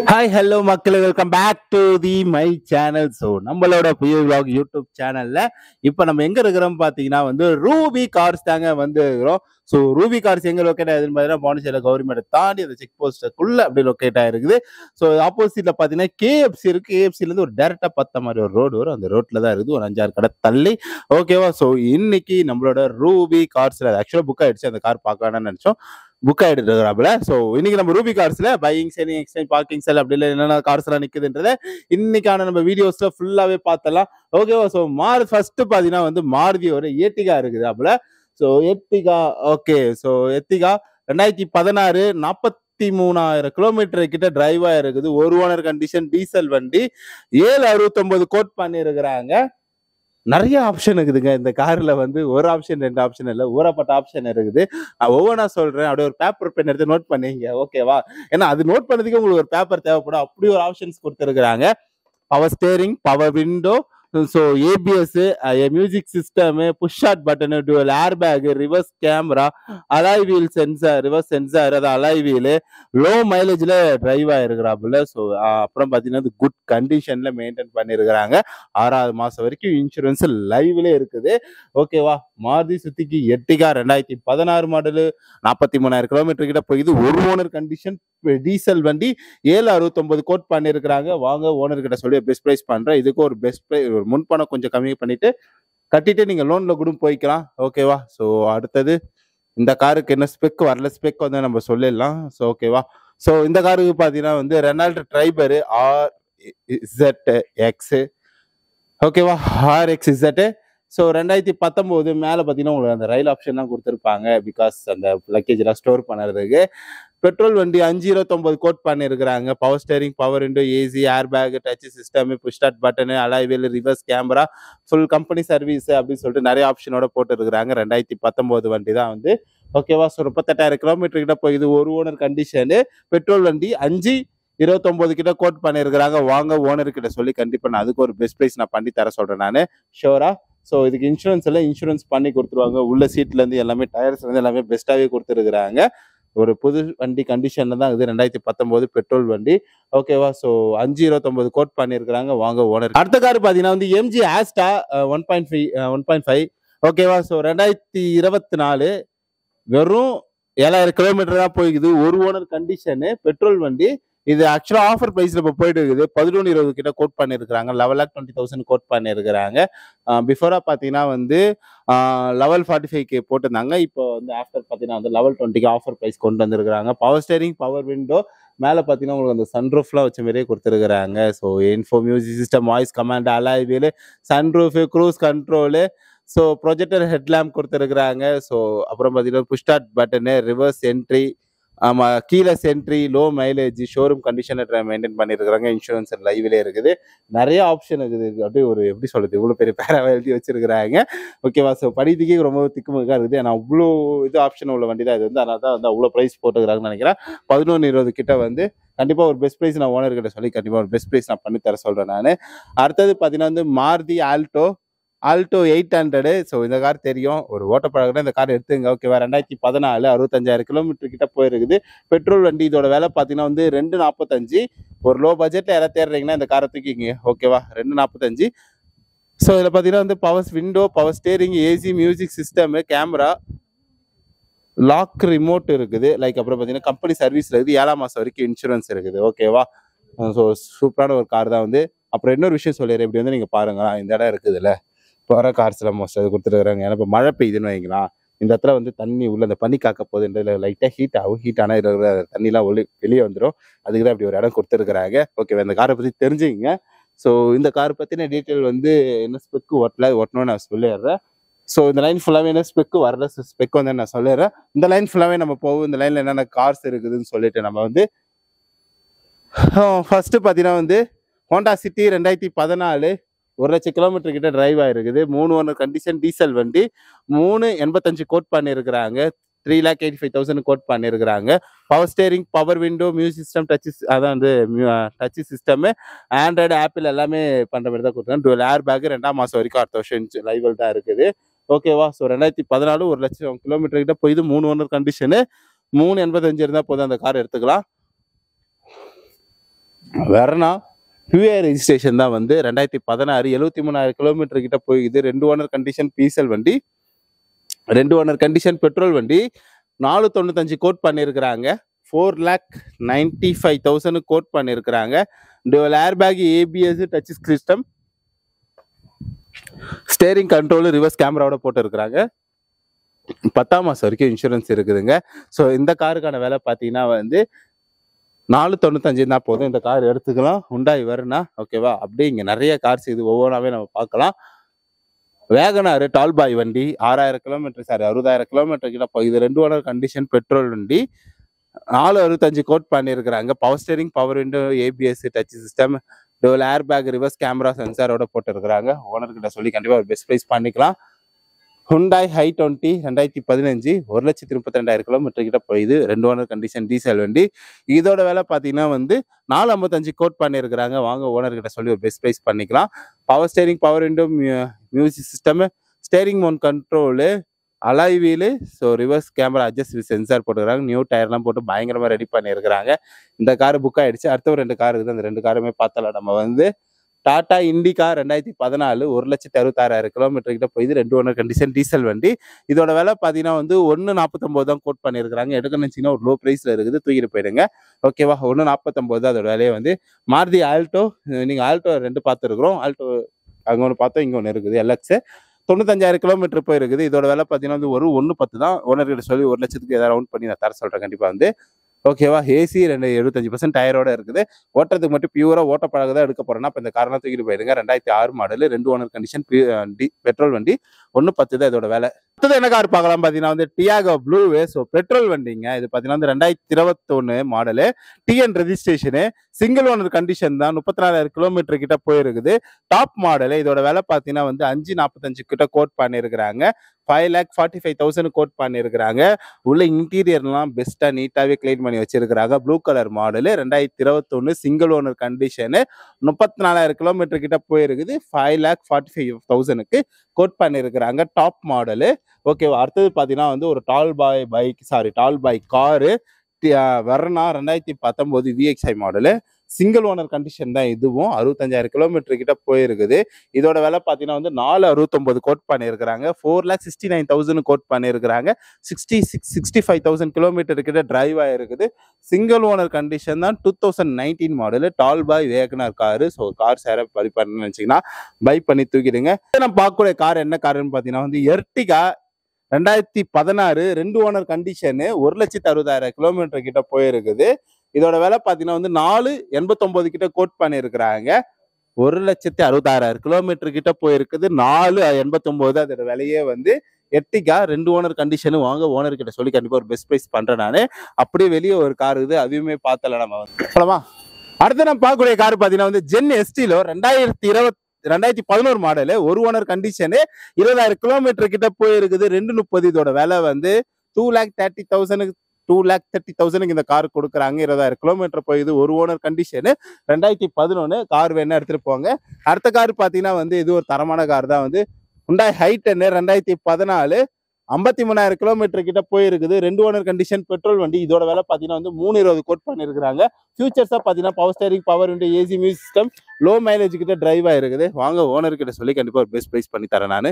Hi hello மக்களே, welcome back to the my channel. So நம்மளோட புதிய vlog யூடியூப் சேனல்ல இப்போ நம்ம எங்க இருக்கிறோம் பார்த்தீங்கன்னா ரூபி கார்ஸ் தாங்க இருக்கிறோம். ஸோ ரூபி கார்ஸ் எங்க லொக்கேட் ஆகுதுன்னு பார்த்தீங்கன்னா பாண்டிச்சேரியில் கவர்மெண்ட் தாண்டி அந்த செக் போஸ்ட்டுக்குள்ள அப்படி லொக்கேட் ஆயிருக்குது. ஸோ ஆப்போசிட்ல பார்த்தீங்கன்னா கேஎஃப்சி இருக்கு. கேஎஃப்சிலேருந்து ஒரு டேரக்டா பத்த மாதிரி ஒரு ரோடு வரும். அந்த ரோட்ல தான் இருக்குது, ஒரு 5-6 கடை தள்ளி. ஓகேவா? ஸோ இன்னைக்கு நம்மளோட ரூபி கார்ஸ்ல ஆக்சுவலாக புக் ஆயிடுச்சு. அந்த கார் பார்க்கலாம்னு நினைச்சோம், புக் ஆயிட்டு இருக்கிறாப்புல. ஸோ இன்னைக்கு நம்ம ரூபி கார்ஸ்ல buying, selling, exchange, parking sell அப்படி இல்லை என்னென்ன கார்ஸ் எல்லாம் நிக்குதுன்றத இன்னைக்கான நம்ம வீடியோஸ்ல ஃபுல்லாவே பார்த்தலாம். ஓகேவா? ஸோ ஃபர்ஸ்ட் பாத்தீங்கன்னா மாருதி ஒரு ஏட்டிகா இருக்குது அப்பல. So Ertiga, okay. So Ertiga 2016 43,000 kilometre கிட்ட டிரைவ் ஆயிருக்குது. ஒரு ஓனர் கண்டிஷன், டீசல் வண்டி. 769 கோட் பண்ணியிருக்கிறாங்க. நிறைய ஆப்ஷன் இருக்குதுங்க இந்த கார்ல. ஒரு ஆப்ஷன் ரெண்டு ஆப்ஷன் இல்ல, ஊறப்பட்ட ஆப்ஷன் இருக்குது. நான் ஒவ்வொன்றா சொல்றேன். அப்படியே ஒரு பேப்பர் பென் எடுத்து நோட் பண்ணீங்க, ஓகேவா? ஏன்னா அது நோட் பண்ணதுக்கு உங்களுக்கு ஒரு பேப்பர் தேவைப்படும். அப்படி ஒரு ஆப்ஷன்ஸ் கொடுத்துருக்காங்க. Power steering, power window, so ABS, music system, push start button, dual air bag, reverse camera, alloy wheel sensor, reverse sensor, அது அலாய் வீல், லோ மைலேஜ்ல டிரைவ் ஆயிருக்கிறாப்புல. ஸோ அப்புறம் பார்த்தீங்கன்னா குட் கண்டிஷன்ல மெயின்டைன் பண்ணியிருக்கிறாங்க. 6வது மாசம் வரைக்கும் இன்சூரன்ஸ் லைவ்ல இருக்குது. ஓகேவா? மாருதி சுத்திக்கு எர்டிகா 2016 மாடலு, 43,000 கிலோமீட்டர் கிட்ட போகுது. ஒரு ஓனர் கண்டிஷன், டீசல் வண்டி. 769 கோட் பண்ணியிருக்கிறாங்க. வாங்க ஓனர் கிட்ட சொல்லி பெஸ்ட் பிரைஸ் பண்றேன். இதுக்கு ஒரு பெஸ்ட் பிரைஸ், ஒரு முன்பணம் கொஞ்சம் கம்மி பண்ணிட்டு கட்டிட்டு நீங்க லோன்ல கூட போய்க்கலாம். ஓகேவா? ஸோ அடுத்தது இந்த காருக்கு என்ன ஸ்பெக் வரல, ஸ்பெக் நம்ம சொல்லிடலாம். ஸோ ஓகேவா? ஸோ இந்த காருக்கு பார்த்தீங்கன்னா ரெனால்ட் ட்ரைபர் RZX, ஓகேவா? RXZ. ஸோ 2019 மேலே பார்த்தீங்கன்னா உங்களுக்கு அந்த ரயில் ஆப்ஷன் தான் கொடுத்துருப்பாங்க. பிகாஸ் அந்த லக்கேஜ் எல்லாம் ஸ்டோர் பண்ணுறதுக்கு. பெட்ரோல் வண்டி 529 கோட் பண்ணியிருக்கிறாங்க. Power steering, power window, AC, air bag, touch system, push start button, alloy wheel, reverse camera, full company service அப்படின்னு சொல்லிட்டு நிறைய ஆப்ஷனோட போட்டுருக்காங்க. 2019 வண்டி தான் ஓகேவா? ஸோ 38,000 கிலோமீட்டர் கிட்ட போகுது. ஒரு ஓனர் கண்டிஷனு. பெட்ரோல் வண்டி 529 கிட்ட கோட் பண்ணியிருக்கிறாங்க. வாங்க ஓனர் கிட்ட சொல்லி கண்டிப்பா நான் அதுக்கு ஒரு பெஸ்ட் பிரைஸ் நான் பண்ணி தர சொல்றேன் நான், ஷோரா. ஸோ இதுக்கு இன்சூரன்ஸ் எல்லாம் இன்சூரன்ஸ் பண்ணி கொடுத்துருவாங்க. உள்ள சீட்ல இருந்து எல்லாமே, டயர்ஸ்ல இருந்து எல்லாமே பெஸ்ட்டாவே கொடுத்துருக்காங்க. ஒரு புது வண்டி கண்டிஷன்ல தான் இது. 2019 பெட்ரோல் வண்டி. ஓகேவா? ஸோ 529 கோட் பண்ணியிருக்கிறாங்க. வாங்க ஓனர். அடுத்த கார் பார்த்தீங்கன்னா எம்ஜி ஆஸ்டா 1.5. ஓகேவா? ஸோ 2024 வெறும் 7,000 கிலோமீட்டர் தான் போய்க்குது. ஒரு ஓனர் கண்டிஷனு, பெட்ரோல் வண்டி. இது ஆக்சுவலா ஆஃபர் பிரைஸ்ல இப்போ போயிட்டு இருக்குது. 11,20 கிட்ட கோட் பண்ணியிருக்கிறாங்க. 11,20,000 கோட் பண்ணியிருக்கிறாங்க. பிஃபோரா பார்த்தீங்கன்னா லெவல் 45K போட்டிருந்தாங்க. இப்போ ஆஃப்டர் பார்த்தீங்கன்னா லெவல் 20க்கு ஆஃபர் ப்ரைஸ் கொண்டு வந்திருக்கிறாங்க. பவர் ஸ்டேரிங், பவர் விண்டோ, மேலே பார்த்தீங்கன்னா உங்களுக்கு அந்த சன்ரூஃப்லாம் வச்ச மாதிரியே கொடுத்துருக்குறாங்க. So info, music system, voice command, alloy wheel, sunroof, cruise control, so projector headlamp கொடுத்துருக்குறாங்க. ஸோ அப்புறம் பார்த்தீங்கன்னா push start button, reverse entry, ஆமாம் keyless entry, low mileage, showroom கண்டிஷனை மெயின்டைன் பண்ணியிருக்கிறாங்க. இன்சூரன்ஸ் லைவ்லே இருக்குது. நிறைய ஆப்ஷன் இருக்குது. அப்படியே ஒரு எப்படி சொல்றது, இவ்வளோ பெரிய பேராக எழுதி வச்சிருக்கிறாங்க. ஓகேவா? ஸோ படித்துக்கே ரொம்ப திக்குமுக்கா இருக்குது. ஆனால் அவ்வளோ இது ஆப்ஷன் உள்ள வண்டி தான் இது. அதனால தான் அவ்வளோ ப்ரைஸ் போட்டுக்கிறாங்கன்னு நினைக்கிறேன். 11,20 கிட்ட கண்டிப்பாக ஒரு பெஸ்ட் ப்ரைஸ் நான் ஓனர் கிட்ட சொல்லி கண்டிப்பாக ஒரு பெஸ்ட் ப்ரைஸ் நான் பண்ணி தர சொல்கிறேன் நான். அடுத்தது பார்த்தீங்கன்னா மாருதி ஆல்டோ 800. ஸோ இந்த கார் தெரியும், ஒரு ஓட்டப்பழகிட்ட இந்த கார் எடுத்துங்க. ஓகேவா? 2014 65,000 கிலோமீட்டர் கிட்ட போயிருக்குது. பெட்ரோல் வண்டி. இதோட விலை பார்த்தீங்கன்னா 245. ஒரு லோ பட்ஜெட்ல யாராவது தேடுறீங்கன்னா இந்த காரை தூக்கிங்க. ஓகேவா? 245. ஸோ இதில் பார்த்தீங்கன்னா power window, power steering, AC, music system, camera, lock remote இருக்குது. அப்புறம் பார்த்தீங்கன்னா கம்பெனி சர்வீஸ்ல இருக்குது. 7ஆம் மாதம் வரைக்கும் இன்சூரன்ஸ் இருக்குது. ஓகேவா? ஸோ சூப்பரான ஒரு கார் தான் அப்புறம் இன்னொரு விஷயம் சொல்லிடுறேன். இப்படி நீங்கள் பாருங்க, இந்த இடம் இருக்குதுல்ல, இப்போ வர கார்ஸ்ல மோஸ்ட் அது கொடுத்துருக்காங்க. ஏன்னா இப்போ மழை பெய்யுதுன்னு வைங்களா, இந்த இடத்துல தண்ணி உள்ள அந்த பனி காக்க போகுதுன்றதுல லைட்டாக ஹீட் ஆகும். ஹீட் ஆனால் இருக்கிற தண்ணிலாம் வெளியே வந்துடும். அதுக்கு தான் இப்படி ஒரு இடம் கொடுத்துருக்குறாங்க. ஓகேவா? இந்த காரை பற்றி தெரிஞ்சுக்கங்க. ஸோ இந்த கார் பற்றின டீட்டெயில் என்ன ஸ்பெக்கு ஒட்டணும்னு நான் சொல்லிடுறேன். ஸோ இந்த லைன் ஃபுல்லாகவே என்ன ஸ்பெக்கு வரல, ஸ்பெக் நான் சொல்லிடுறேன். இந்த லைன் ஃபுல்லாகவே நம்ம போகும். இந்த லைனில் என்னென்ன கார்ஸ் இருக்குதுன்னு சொல்லிட்டு நம்ம ஃபர்ஸ்ட் பார்த்தீங்கன்னா ஹோண்டா சிட்டி 2014 1,00,000 கிலோமீட்டர் கிட்ட டிரைவ் ஆயிருக்குது. 3 ஓனர் கண்டிஷன், டீசல் வண்டி. 385 கோட் பண்ணியிருக்கிறாங்க. 3,85,000 கோட் பண்ணியிருக்கிறாங்க. Power steering, power window, music system, அதான் டச் சிஸ்டம், ஆண்ட்ராய்டு, ஆப்பிள் எல்லாமே பண்ற மாதிரி தான் கொடுத்தாங்க. Twelve air back. 2ஆம் மாதம் வரைக்கும் அடுத்த வருஷம் லைவல் தான் இருக்குது. ஓகேவா? ஸோ 2014 1,00,000 கிலோமீட்டர் கிட்ட போய் 3 ஓனர் கண்டிஷனு. 385 இருந்தால் போதும், அந்த கார் எடுத்துக்கலாம். வெர்னா QA ரெஜிஸ்ட்ரேஷன் தான் வந்து 2016 73,000 கிலோமீட்டர் கிட்ட போயிது. 2 ஓனர் கண்டிஷன் டீசல் வண்டி, 2 ஓனர் கண்டிஷன் பெட்ரோல் வண்டி. 495 கோட் பண்ணியிருக்கிறாங்க. 4,95,000 கோட் பண்ணியிருக்கிறாங்க. Dual air bag, ABS, touch system, steering control, reverse கேமராவோட போட்டு இருக்கிறாங்க. 10ஆம் மாதம் வரைக்கும் இன்சூரன்ஸ் இருக்குதுங்க. ஸோ இந்த காருக்கான விலை பார்த்தீங்கன்னா வந்து 495 தான் போதும். இந்த கார் எடுத்துக்கலாம். Hyundai Verna. ஓகேவா? அப்படியே இங்கே நிறைய கார்ஸ் இது ஒவ்வொன்றாவே நம்ம பார்க்கலாம். வேகனார் டால்பாய் வண்டி 6,000 கிலோமீட்டர், சாரி 60,000 கிலோமீட்டர் கிட்ட போய் இது 2 ஓனர் கண்டிஷன் பெட்ரோல் வண்டி. 465 கோட் பண்ணியிருக்கிறாங்க. Power steering, power window, ABS, touch system, dual air bag, reverse camera சென்சாரோட போட்டுருக்கிறாங்க. ஓனர்கிட்ட சொல்லி கண்டிப்பாக ஒரு பெஸ்ட் ப்ரைஸ் பண்ணிக்கலாம். ஹுண்டாய் i20 2015 1,32,000 கிலோமீட்டர் கிட்ட போயிது. 2 ஓனர் கண்டிஷன் டீசல் வண்டி. இதோட விலை பார்த்தீங்கன்னா வந்து 455 கோட் பண்ணியிருக்கிறாங்க. வாங்க ஓனர்கிட்ட சொல்லி ஒரு பெஸ்ட் ப்ரைஸ் பண்ணிக்கலாம். Power steering, power window, music system, steering mount control, alloy wheel, so reverse camera adjust sensor போட்டுக்கிறாங்க. நியூ டயர்லாம் போட்டு பயங்கரமாக ரெடி பண்ணியிருக்கிறாங்க. இந்த கார் புக் ஆகிடுச்சு. அடுத்த ஒரு 2 கார் இருக்குது. அந்த 2 காருமே பார்த்தலாம். நம்ம வந்து டாடா இண்டிகா 2014 1,66,000 கிலோமீட்டர் கிட்ட போயிது. 2 ஓனர் கண்டிஷன் டீசல் வண்டி. இதோட விலை பார்த்தீங்கன்னா வந்து 1,49 தான் கோட் பண்ணியிருக்கிறாங்க. எடுக்கணும்னு வச்சிங்கன்னா ஒரு லோ ப்ரைஸில் இருக்குது, தூக்கிட்டு போயிடுங்க. ஓகேவா? 1,49 தான் அதோட விலையை வந்து. மாருதி ஆல்டோ, நீங்கள் ஆல்டோ 2 பார்த்துருக்குறோம். ஆல்டோ அங்கே ஒன்று பார்த்தோம், இங்கே ஒன்று இருக்குது. LX 95,000 கிலோமீட்டர் போயிருக்குது. இதோட விலை பார்த்தீங்கன்னா வந்து ஒரு 1,10 தான். ஓனர்கிட்ட சொல்லி 1,00,000க்கு ஏதாவது ரவுண்ட் பண்ணி நான் தர சொல்கிறேன் கண்டிப்பாக வந்து. ஓகேவா? ஏசி 75% டயரோட இருக்குது. ஓட்டுறதுக்கு மட்டும் பியூரா ஓட்ட பழக தான் எடுக்க போறேன்னா இப்போ இந்த காரெல்லாம் தூக்கிட்டு போயிடுங்க. 2006 மாடல், 2 ஓனர் கண்டிஷன் பெட்ரோல் வண்டி. 1,10 தான் இதோட விலை. அடுத்தது என்ன கார் பார்க்கலாம் பார்த்தீங்கன்னா வந்து டியாகோ ப்ளூவே. ஸோ பெட்ரோல் வண்டிங்க. இது பார்த்தீங்கன்னா வந்து 2021 model, TN registration, single owner condition தான். 34,000 கிலோமீட்டர் கிட்ட போயிருக்குது. Top model. இதோட விலை பார்த்தீங்கன்னா வந்து 5,45 கிட்ட கோட் பண்ணியிருக்கிறாங்க. 5,45,000 கோட் பண்ணியிருக்கிறாங்க. உள்ள இன்டீரியர்லாம் பெஸ்ட்டாக நீட்டாகவே கிளீன் பண்ணி வச்சிருக்கிறாங்க. Blue colour model, 2021 single owner condition, 34,000 kilometre கிட்ட போயிருக்குது. 5,45,000க்கு கோட் பண்ணியிருக்கிறாங்க. Top model. ஓகேவா? அடுத்தது பார்த்தீங்கன்னா வந்து ஒரு tall boy car Verna 2019 VXI model. Single owner condition தான் இதுவும். 65,000 கிலோமீட்டர் கிட்ட போயிருக்குது. இதோட விலை பார்த்தீங்கன்னா வந்து 4,69 கோட் பண்ணியிருக்கிறாங்க. 4,69,000 கோட் பண்ணியிருக்கிறாங்க. 65,000 கிலோமீட்டர் கிட்ட டிரைவ் ஆகிருக்குது. சிங்கிள் ஓனர் கண்டிஷன் தான். 2019 மாடலு டால் பாய் வேகனார் காரு. ஸோ கார் சேர படி பண்ணணும்னு நினச்சிங்கன்னா பை பண்ணி தூக்கிடுங்க. நம்ம பார்க்கக்கூடிய கார் என்ன காருன்னு பார்த்தீங்கன்னா வந்து எர்டிகா 2016 2 ஓனர் கண்டிஷனு, 1,60,000 கிலோமீட்டர் கிட்ட போயிருக்குது. இதோட விலை பார்த்தீங்கன்னா வந்து 4,89 கிட்ட கோட் பண்ணியிருக்கிறாங்க. 1,60,000 கிலோமீட்டர் கிட்ட போயிருக்குது. 4,89 அதோட விலையே வந்து. Ertiga 2 owner condition. வாங்க ஓனர் கிட்ட சொல்லி கண்டிப்பாக ஒரு பெஸ்ட் ப்ரைஸ் பண்ணுறேன் நான். அப்படியே வெளியே ஒரு கார் இருக்குது, அதையுமே பார்த்தல நம்ம சொல்லலாமா. அடுத்து நம்ம பார்க்கக்கூடிய கார் பார்த்தீங்கன்னா வந்து Zen Estilo 2011 model, 1 owner condition, 20,000 kilometre கிட்ட போயிருக்குது. 2,30 இதோட விலை வந்து 2,30,000 இந்த கார் கொடுக்குறாங்க. 20,000 கிலோமீட்டர் போயுது. 1 ஓனர் கண்டிஷனு, 2011 கார் வேணா எடுத்துட்டு போங்க. அடுத்த கார் பார்த்தீங்கன்னா வந்து இது ஒரு தரமான கார் தான் வந்து ஹுண்டாய் i10 2014 53,000 கிலோமீட்டர் கிட்ட போயிருக்குது. 2 ஓனர் கண்டிஷன் பெட்ரோல் வண்டி. இதோட விலை பார்த்தீங்கன்னா வந்து 3,20 கோட் பண்ணியிருக்கிறாங்க. ஃபியூச்சர்ஸாக பார்த்தீங்கன்னா power steering, power window, AC music system, low mileage கிட்ட டிரைவ் ஆயிருக்குது. வாங்க ஓனர் கிட்ட சொல்லி கண்டிப்பாக ஒரு பெஸ்ட் ப்ரைஸ் பண்ணி தரேன் நான்.